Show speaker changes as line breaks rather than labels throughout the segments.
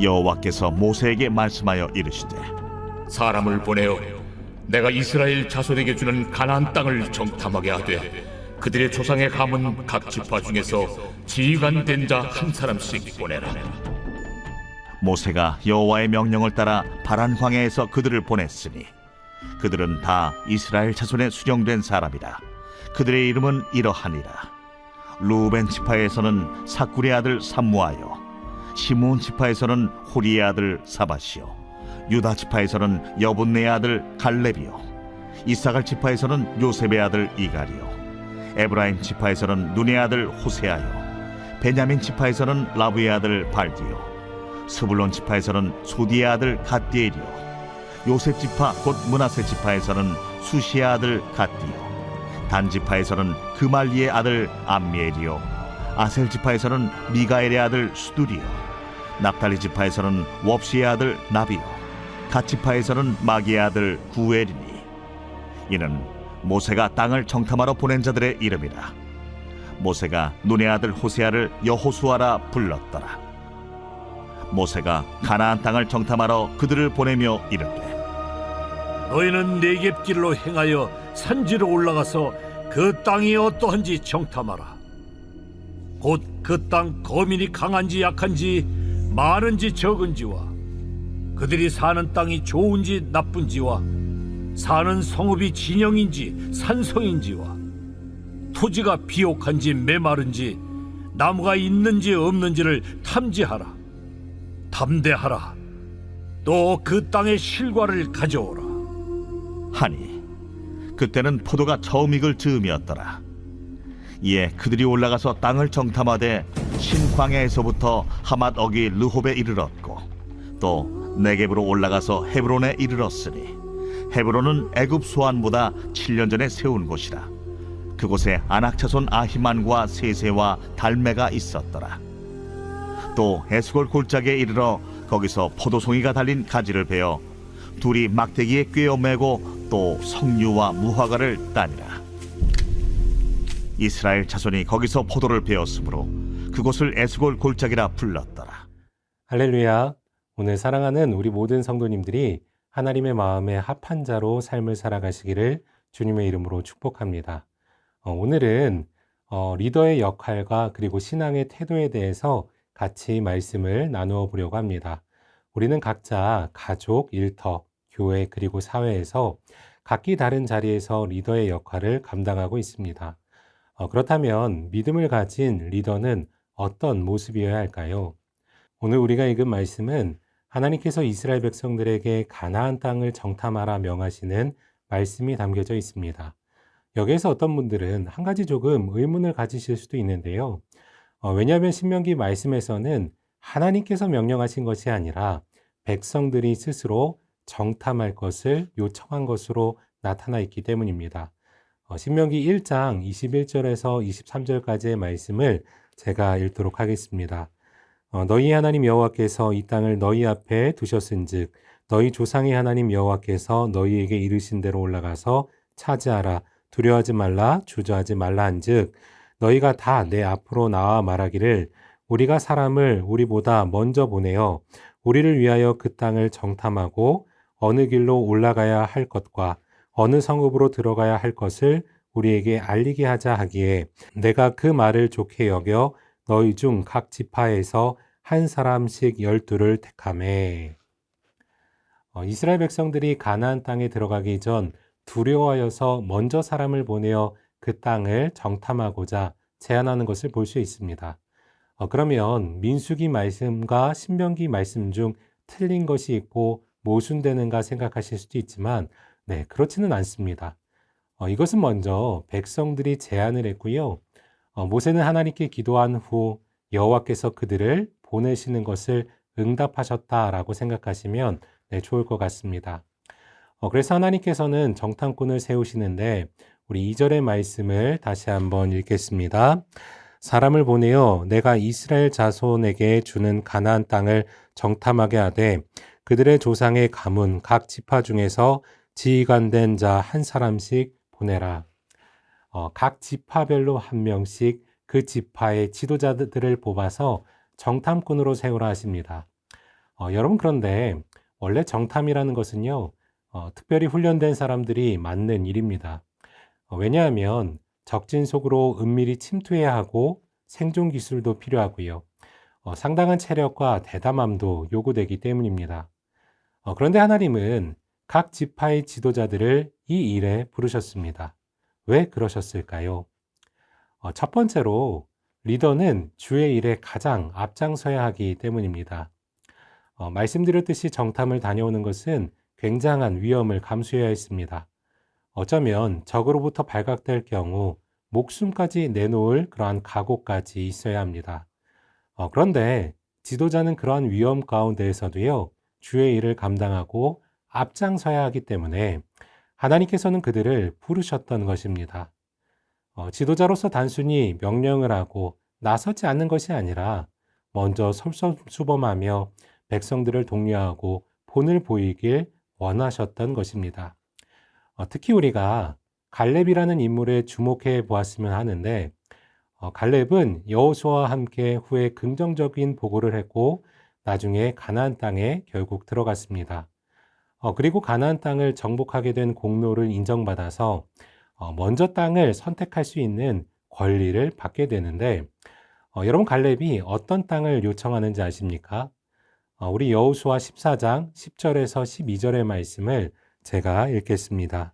여호와께서 모세에게 말씀하여 이르시되
사람을 보내어 내가 이스라엘 자손에게 주는 가나안 땅을 정탐하게 하되 그들의 조상의 가문 각 지파 중에서 지휘관 된 자 한 사람씩 보내라.
모세가 여호와의 명령을 따라 바란 광야에서 그들을 보냈으니 그들은 다 이스라엘 자손에 수령된 사람이라. 그들의 이름은 이러하니라. 루벤 지파에서는 사쿠리의 아들 삼무아요, 시므온 지파에서는 호리의 아들 사바시요, 유다 지파에서는 여분네의 아들 갈렙이요, 이사갈 지파에서는 요셉의 아들 이갈이요, 에브라임 지파에서는 눈의 아들 호세아요, 베냐민 지파에서는 라브의 아들 발디요, 스불론 지파에서는 소디의 아들 갓디엘이요, 요셉 지파 곧 므낫세 지파에서는 수시의 아들 갓디요, 단 지파에서는 그말리의 아들 암미엘이요, 아셀 지파에서는 미가엘의 아들 수두리요, 납달리 지파에서는 웁시의 아들 나비요, 갓 지파에서는 마기의 아들 구엘이니 이는 모세가 땅을 정탐하러 보낸 자들의 이름이라. 모세가 눈의 아들 호세아를 여호수아라 불렀더라. 모세가 가나안 땅을 정탐하러 그들을 보내며 이르되
너희는 네겝길로 행하여 산지로 올라가서 그 땅이 어떠한지 정탐하라. 곧 그 땅 거민이 강한지 약한지 많은지 적은지와 그들이 사는 땅이 좋은지 나쁜지와 사는 성읍이 진영인지 산성인지와 토지가 비옥한지 메마른지 나무가 있는지 없는지를 탐지하라. 담대하라. 또 그 땅의 실과를 가져오라.
하니 그때는 포도가 처음 익을 즈음이었더라. 이에 그들이 올라가서 땅을 정탐하되 신광야에서부터 하맛 어기 르홉에 이르렀고 또 네겝으로 올라가서 헤브론에 이르렀으니 헤브론은 애굽 소안보다 7년 전에 세운 곳이라. 그곳에 아낙 자손 아히만과 세세와 달메가 있었더라. 또 에스골 골짜기에 이르러 거기서 포도송이가 달린 가지를 베어 둘이 막대기에 꿰어 매고 또 석류와 무화과를 따니라. 이스라엘 자손이 거기서 포도를 베었으므로 그곳을 에스골 골짜기라 불렀더라.
할렐루야. 오늘 사랑하는 우리 모든 성도님들이 하나님의 마음에 합한 자로 삶을 살아가시기를 주님의 이름으로 축복합니다. 오늘은 리더의 역할과 그리고 신앙의 태도에 대해서 같이 말씀을 나누어 보려고 합니다. 우리는 각자 가족, 일터, 교회 그리고 사회에서 각기 다른 자리에서 리더의 역할을 감당하고 있습니다. 그렇다면 믿음을 가진 리더는 어떤 모습이어야 할까요? 오늘 우리가 읽은 말씀은 하나님께서 이스라엘 백성들에게 가나안 땅을 정탐하라 명하시는 말씀이 담겨져 있습니다. 여기에서 어떤 분들은 한 가지 조금 의문을 가지실 수도 있는데요. 왜냐하면 신명기 말씀에서는 하나님께서 명령하신 것이 아니라 백성들이 스스로 정탐할 것을 요청한 것으로 나타나 있기 때문입니다. 신명기 1장 21절에서 23절까지의 말씀을 제가 읽도록 하겠습니다. 너희 하나님 여호와께서 이 땅을 너희 앞에 두셨은즉 너희 조상의 하나님 여호와께서 너희에게 이르신 대로 올라가서 차지하라. 두려워하지 말라, 주저하지 말라 한즉 너희가 다 내 앞으로 나와 말하기를 우리가 사람을 우리보다 먼저 보내어 우리를 위하여 그 땅을 정탐하고 어느 길로 올라가야 할 것과 어느 성읍으로 들어가야 할 것을 우리에게 알리게 하자 하기에 내가 그 말을 좋게 여겨 너희 중 각 지파에서 한 사람씩 12를 택하매. 이스라엘 백성들이 가나안 땅에 들어가기 전 두려워하여서 먼저 사람을 보내어 그 땅을 정탐하고자 제안하는 것을 볼 수 있습니다. 그러면 민수기 말씀과 신명기 말씀 중 틀린 것이 있고 모순되는가 생각하실 수도 있지만 그렇지는 않습니다. 이것은 먼저 백성들이 제안을 했고요. 모세는 하나님께 기도한 후 여호와께서 그들을 보내시는 것을 응답하셨다라고 생각하시면 좋을 것 같습니다. 그래서 하나님께서는 정탐꾼을 세우시는데 우리 2절의 말씀을 다시 한번 읽겠습니다. 사람을 보내어 내가 이스라엘 자손에게 주는 가나안 땅을 정탐하게 하되 그들의 조상의 가문 각 지파 중에서 지휘관된 자 한 사람씩 보내라. 각 지파별로 한 명씩 그 지파의 지도자들을 뽑아서 정탐꾼으로 세우라 하십니다. 여러분 그런데 원래 정탐이라는 것은요, 특별히 훈련된 사람들이 맡는 일입니다. 왜냐하면 적진 속으로 은밀히 침투해야 하고 생존 기술도 필요하고요. 상당한 체력과 대담함도 요구되기 때문입니다. 그런데 하나님은 각 지파의 지도자들을 이 일에 부르셨습니다. 왜 그러셨을까요? 첫 번째로 리더는 주의 일에 가장 앞장서야 하기 때문입니다. 말씀드렸듯이 정탐을 다녀오는 것은 굉장한 위험을 감수해야 했습니다. 어쩌면 적으로부터 발각될 경우 목숨까지 내놓을 그러한 각오까지 있어야 합니다. 그런데 지도자는 그러한 위험 가운데에서도요, 주의 일을 감당하고 앞장서야 하기 때문에 하나님께서는 그들을 부르셨던 것입니다. 지도자로서 단순히 명령을 하고 나서지 않는 것이 아니라 먼저 솔선수범하며 백성들을 독려하고 본을 보이길 원하셨던 것입니다. 특히 우리가 갈렙이라는 인물에 주목해 보았으면 하는데, 갈렙은 여호수아와 함께 후에 긍정적인 보고를 했고 나중에 가나안 땅에 결국 들어갔습니다. 그리고 가나안 땅을 정복하게 된 공로를 인정받아서 먼저 땅을 선택할 수 있는 권리를 받게 되는데, 여러분 갈렙이 어떤 땅을 요청하는지 아십니까? 우리 여호수아 14장 10절에서 12절의 말씀을 제가 읽겠습니다.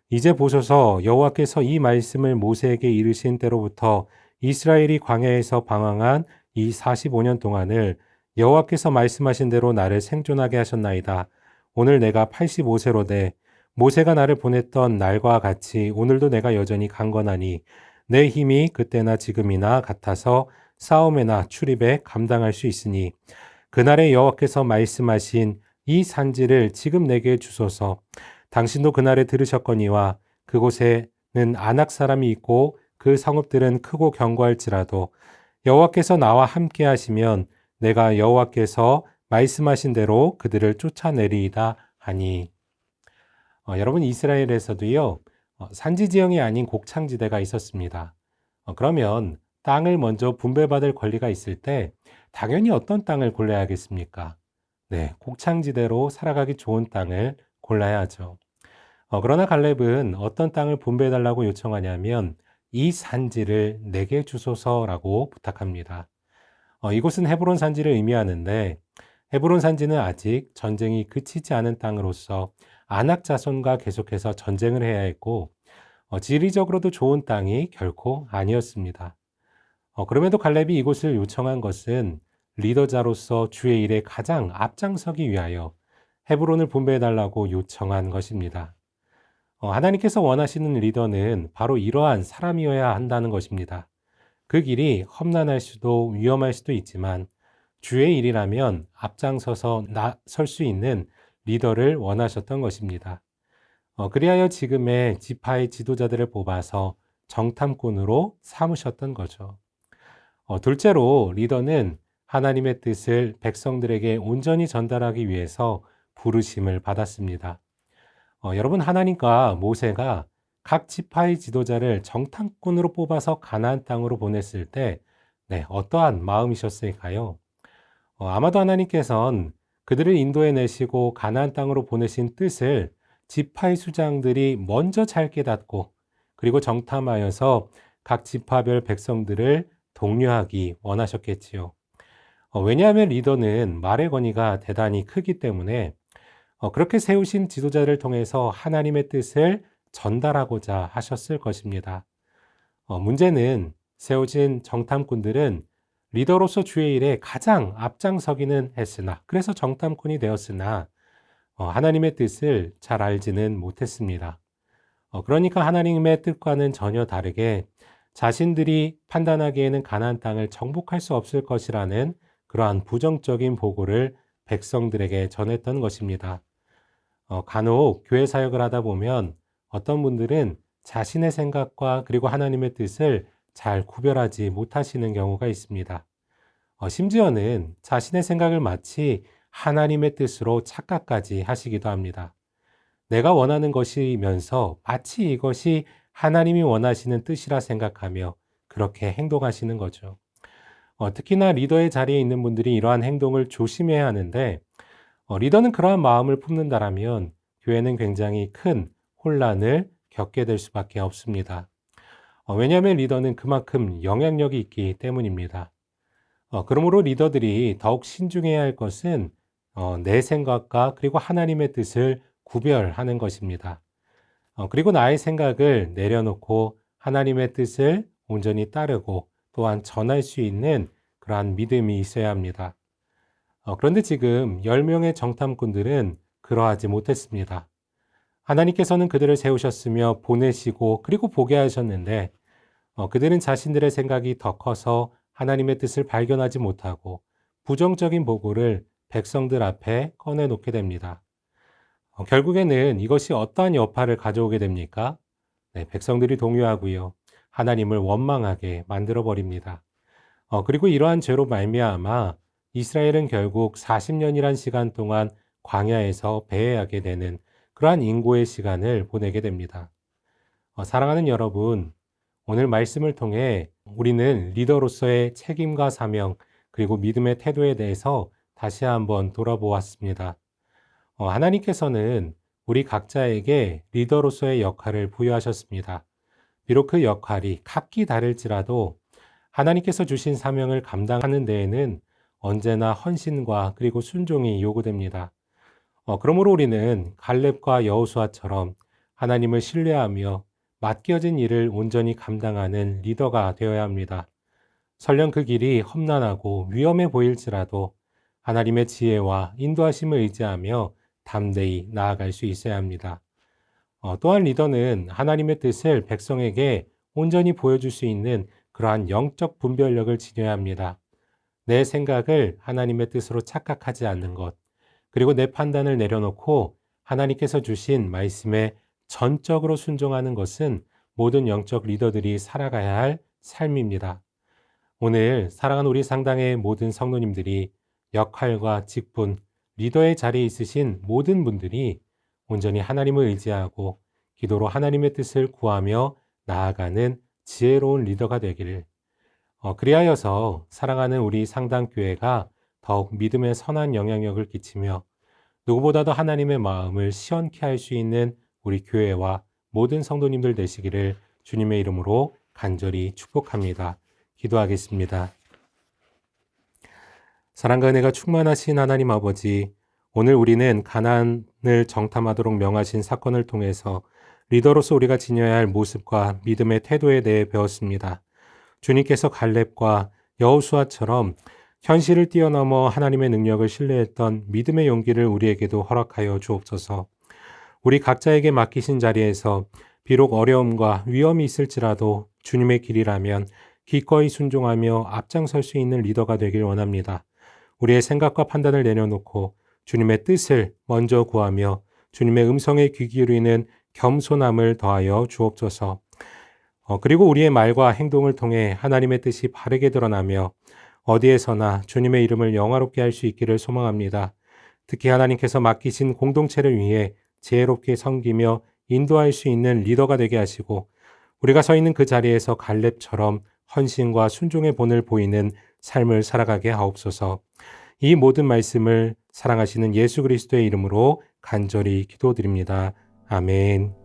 이제 보소서, 여호와께서 이 말씀을 모세에게 이르신 때로부터 이스라엘이 광야에서 방황한 이 45년 동안을 여호와께서 말씀하신 대로 나를 생존하게 하셨나이다. 오늘 내가 85세로 돼 모세가 나를 보냈던 날과 같이 오늘도 내가 여전히 강건하니 내 힘이 그때나 지금이나 같아서 싸움에나 출입에 감당할 수 있으니 그날에 여호와께서 말씀하신 이 산지를 지금 내게 주소서. 당신도 그날에 들으셨거니와 그곳에는 아낙 사람이 있고 그 성읍들은 크고 견고할지라도 여호와께서 나와 함께 하시면 내가 여호와께서 말씀하신 대로 그들을 쫓아내리이다 하니. 여러분 이스라엘에서도요, 산지 지형이 아닌 곡창지대가 있었습니다. 그러면 땅을 먼저 분배받을 권리가 있을 때 당연히 어떤 땅을 골라야겠습니까? 네, 곡창지대로 살아가기 좋은 땅을 골라야 하죠. 그러나 갈렙은 어떤 땅을 분배해달라고 요청하냐면 이 산지를 내게 주소서라고 부탁합니다. 이곳은 헤브론 산지를 의미하는데 헤브론 산지는 아직 전쟁이 그치지 않은 땅으로서 아낙 자손과 계속해서 전쟁을 해야 했고 지리적으로도 좋은 땅이 결코 아니었습니다. 그럼에도 갈렙이 이곳을 요청한 것은 리더자로서 주의 일에 가장 앞장서기 위하여 헤브론을 분배해달라고 요청한 것입니다. 하나님께서 원하시는 리더는 바로 이러한 사람이어야 한다는 것입니다. 그 길이 험난할 수도 위험할 수도 있지만 주의 일이라면 앞장서서 나설 수 있는 리더를 원하셨던 것입니다. 그리하여 지금의 지파의 지도자들을 뽑아서 정탐꾼으로 삼으셨던 거죠. 둘째로 리더는 하나님의 뜻을 백성들에게 온전히 전달하기 위해서 부르심을 받았습니다. 여러분 하나님과 모세가 각 지파의 지도자를 정탐꾼으로 뽑아서 가나안 땅으로 보냈을 때 어떠한 마음이셨을까요? 아마도 하나님께서는 그들을 인도해 내시고 가나안 땅으로 보내신 뜻을 지파의 수장들이 먼저 잘 깨닫고 그리고 정탐하여서 각 지파별 백성들을 독려하기 원하셨겠지요. 왜냐하면 리더는 말의 권위가 대단히 크기 때문에 그렇게 세우신 지도자를 통해서 하나님의 뜻을 전달하고자 하셨을 것입니다. 문제는 세워진 정탐꾼들은 리더로서 주의 일에 가장 앞장서기는 했으나, 그래서 정탐꾼이 되었으나 하나님의 뜻을 잘 알지는 못했습니다. 그러니까 하나님의 뜻과는 전혀 다르게 자신들이 판단하기에는 가나안 땅을 정복할 수 없을 것이라는 그러한 부정적인 보고를 백성들에게 전했던 것입니다. 간혹 교회 사역을 하다 보면 어떤 분들은 자신의 생각과 그리고 하나님의 뜻을 잘 구별하지 못하시는 경우가 있습니다. 심지어는 자신의 생각을 마치 하나님의 뜻으로 착각까지 하시기도 합니다. 내가 원하는 것이면서 마치 이것이 하나님이 원하시는 뜻이라 생각하며 그렇게 행동하시는 거죠. 특히나 리더의 자리에 있는 분들이 이러한 행동을 조심해야 하는데 리더는 그러한 마음을 품는다라면 교회는 굉장히 큰 혼란을 겪게 될 수밖에 없습니다. 왜냐하면 리더는 그만큼 영향력이 있기 때문입니다. 그러므로 리더들이 더욱 신중해야 할 것은 내 생각과 그리고 하나님의 뜻을 구별하는 것입니다. 그리고 나의 생각을 내려놓고 하나님의 뜻을 온전히 따르고 또한 전할 수 있는 그러한 믿음이 있어야 합니다. 그런데 지금 10명의 정탐꾼들은 그러하지 못했습니다. 하나님께서는 그들을 세우셨으며 보내시고 그리고 보게 하셨는데 그들은 자신들의 생각이 더 커서 하나님의 뜻을 발견하지 못하고 부정적인 보고를 백성들 앞에 꺼내놓게 됩니다. 결국에는 이것이 어떠한 여파를 가져오게 됩니까? 네, 백성들이 동요하고요. 하나님을 원망하게 만들어 버립니다. 그리고 이러한 죄로 말미암아 이스라엘은 결국 40년이란 시간 동안 광야에서 배회하게 되는 그러한 인고의 시간을 보내게 됩니다. 사랑하는 여러분, 오늘 말씀을 통해 우리는 리더로서의 책임과 사명 그리고 믿음의 태도에 대해서 다시 한번 돌아보았습니다. 하나님께서는 우리 각자에게 리더로서의 역할을 부여하셨습니다. 비록 그 역할이 각기 다를지라도 하나님께서 주신 사명을 감당하는 데에는 언제나 헌신과 그리고 순종이 요구됩니다. 그러므로 우리는 갈렙과 여호수아처럼 하나님을 신뢰하며 맡겨진 일을 온전히 감당하는 리더가 되어야 합니다. 설령 그 길이 험난하고 위험해 보일지라도 하나님의 지혜와 인도하심을 의지하며 담대히 나아갈 수 있어야 합니다. 또한 리더는 하나님의 뜻을 백성에게 온전히 보여줄 수 있는 그러한 영적 분별력을 지녀야 합니다. 내 생각을 하나님의 뜻으로 착각하지 않는 것, 그리고 내 판단을 내려놓고 하나님께서 주신 말씀에 전적으로 순종하는 것은 모든 영적 리더들이 살아가야 할 삶입니다. 오늘 사랑하는 우리 상당의 모든 성도님들이 역할과 직분, 리더의 자리에 있으신 모든 분들이 온전히 하나님을 의지하고 기도로 하나님의 뜻을 구하며 나아가는 지혜로운 리더가 되기를, 그리하여서 사랑하는 우리 상당교회가 더욱 믿음의 선한 영향력을 끼치며 누구보다도 하나님의 마음을 시원케 할 수 있는 우리 교회와 모든 성도님들 되시기를 주님의 이름으로 간절히 축복합니다. 기도하겠습니다. 사랑과 은혜가 충만하신 하나님 아버지, 오늘 우리는 가나안을 정탐하도록 명하신 사건을 통해서 리더로서 우리가 지녀야 할 모습과 믿음의 태도에 대해 배웠습니다. 주님께서 갈렙과 여호수아처럼 현실을 뛰어넘어 하나님의 능력을 신뢰했던 믿음의 용기를 우리에게도 허락하여 주옵소서. 우리 각자에게 맡기신 자리에서 비록 어려움과 위험이 있을지라도 주님의 길이라면 기꺼이 순종하며 앞장설 수 있는 리더가 되길 원합니다. 우리의 생각과 판단을 내려놓고 주님의 뜻을 먼저 구하며 주님의 음성에 귀 기울이는 겸손함을 더하여 주옵소서. 그리고 우리의 말과 행동을 통해 하나님의 뜻이 바르게 드러나며 어디에서나 주님의 이름을 영화롭게 할 수 있기를 소망합니다. 특히 하나님께서 맡기신 공동체를 위해 지혜롭게 섬기며 인도할 수 있는 리더가 되게 하시고 우리가 서 있는 그 자리에서 갈렙처럼 헌신과 순종의 본을 보이는 삶을 살아가게 하옵소서. 이 모든 말씀을 사랑하시는 예수 그리스도의 이름으로 간절히 기도드립니다. 아멘.